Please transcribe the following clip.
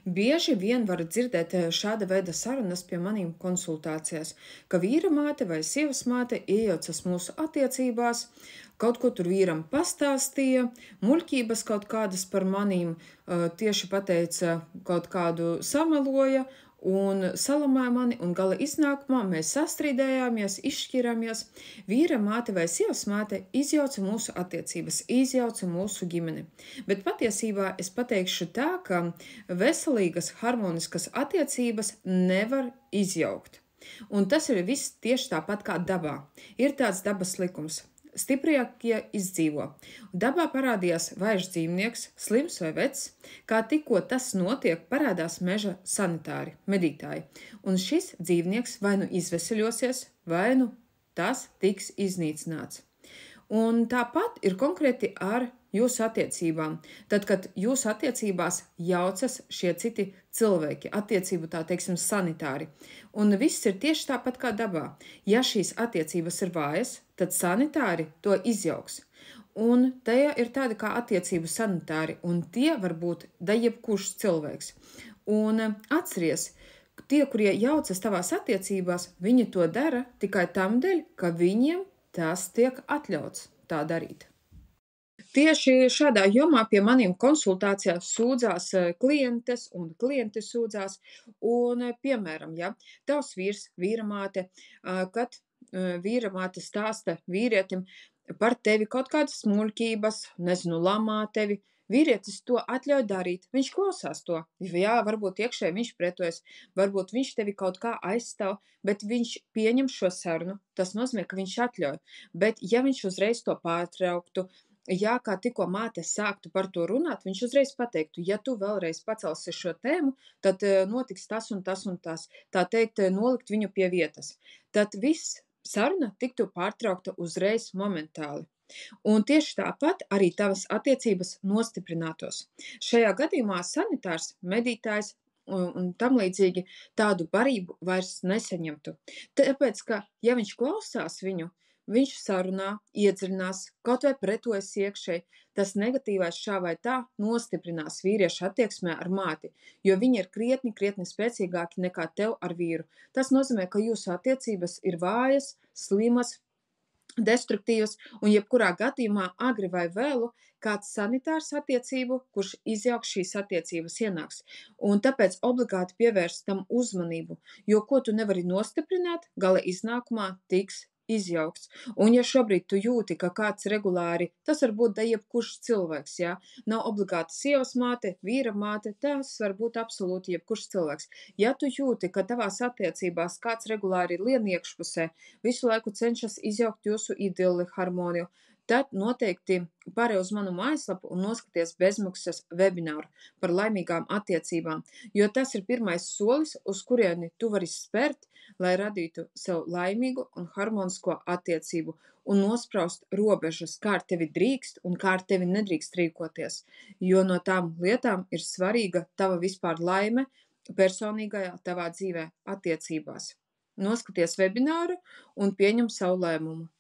Bieži vien var dzirdēt šāda veida sarunas pie manīm konsultācijās, ka vīra māte vai sievas māte iejaucas mūsu attiecībās, kaut ko tur vīram pastāstīja, muļķības kaut kādas par manīm, tieši pateica kaut kādu sameloja un salamāja mani, un gala iznākumā mēs sastrīdējāmies, izšķirāmies. Vīra māte vai sievas māte izjauca mūsu attiecības, izjauca mūsu ģimeni. Bet patiesībā es pateikšu tā, ka veselīgas, harmoniskas attiecības nevar izjaukt. Un tas ir viss tieši tāpat kā dabā. Ir tāds dabas likums. Stiprākie izdzīvo. Dabā parādījās vājš dzīvnieks, slims vai vecs, kā tikko tas notiek, parādās meža sanitāri, medītāji. Un šis dzīvnieks vai nu izveseļosies, vai nu tas tiks iznīcināts. Un tāpat ir konkrēti ar jūsu attiecībām. Tad, kad jūsu attiecībās jaucas šie citi cilvēki, attiecību tā teiksim sanitāri. Un viss ir tieši tāpat kā dabā. Ja šīs attiecības ir vājas, tad sanitāri to izjauks. Un tajā ir tādi kā attiecību sanitāri, un tie var būt da jebkurš cilvēks. Un atceries, tie, kurie jaucas tavās attiecībās, viņi to dara tikai tam dēļ, ka viņiem tas tiek atļauts tā darīt. Tieši šādā jomā pie maniem konsultācijās sūdzās klientes un klienti sūdzās. Un, piemēram, ja tavs vīrs, vīra māte, kad vīra māte stāsta vīrietim par tevi kaut kādas muļķības, nezinu, lamā tevi, vīrietis to atļauj darīt, viņš klausās to. Jā, varbūt iekšēji viņš pretojas, varbūt viņš tevi kaut kā aizstāv, bet viņš pieņem šo sarunu, tas nozīmē, ka viņš atļauj. Bet ja viņš uzreiz to pārtrauktu, ja kā tikko māte sāktu par to runāt, viņš uzreiz pateiktu, ja tu vēlreiz pacelsi šo tēmu, tad notiks tas un tas un tas. Tā teikt, nolikt viņu pie vietas. Tad viss saruna tiktu pārtraukta uzreiz momentāli. Un tieši tāpat arī tavas attiecības nostiprinātos. Šajā gadījumā sanitārs, medītājs un tam līdzīgi tādu barību vairs nesaņemtu. Tāpēc, ka ja viņš klausās viņu, viņš sarunā, iedziļinās, kaut vai pretojas iekšēji, tas negatīvais šā vai tā nostiprinās vīrieša attieksmē ar māti, jo viņi ir krietni spēcīgāki nekā tev ar vīru. Tas nozīmē, ka jūsu attiecības ir vājas, slimas, destruktīvas, un jebkurā gadījumā agri vai vēlu kāds sanitārs attiecību, kurš izjauks šīs attiecības ienāks. Un tāpēc obligāti pievērst tam uzmanību, jo ko tu nevari nostiprināt, gala iznākumā tiks izjaukts. Un ja šobrīd tu jūti, ka kāds regulāri, tas var būt da jebkurš cilvēks, jā, nav obligāti sievas māte, vīra māte, tas var būt absolūti jebkurš cilvēks. Ja tu jūti, ka tavās attiecībās kāds regulāri lien iekšpusē, visu laiku cenšas izjaukt jūsu idili, harmoniju, tad noteikti pārēj uz manu mājaslapu un noskaties bezmaksas webināru par laimīgām attiecībām, jo tas ir pirmais solis, uz kurieni tu vari spērt, lai radītu sev laimīgu un harmonisko attiecību un nospraust robežas, kā ar tevi drīkst un kā ar tevi nedrīkst rīkoties, jo no tām lietām ir svarīga tava vispār laime personīgajā tavā dzīvē attiecībās. Noskaties webināru un pieņem savu lēmumu.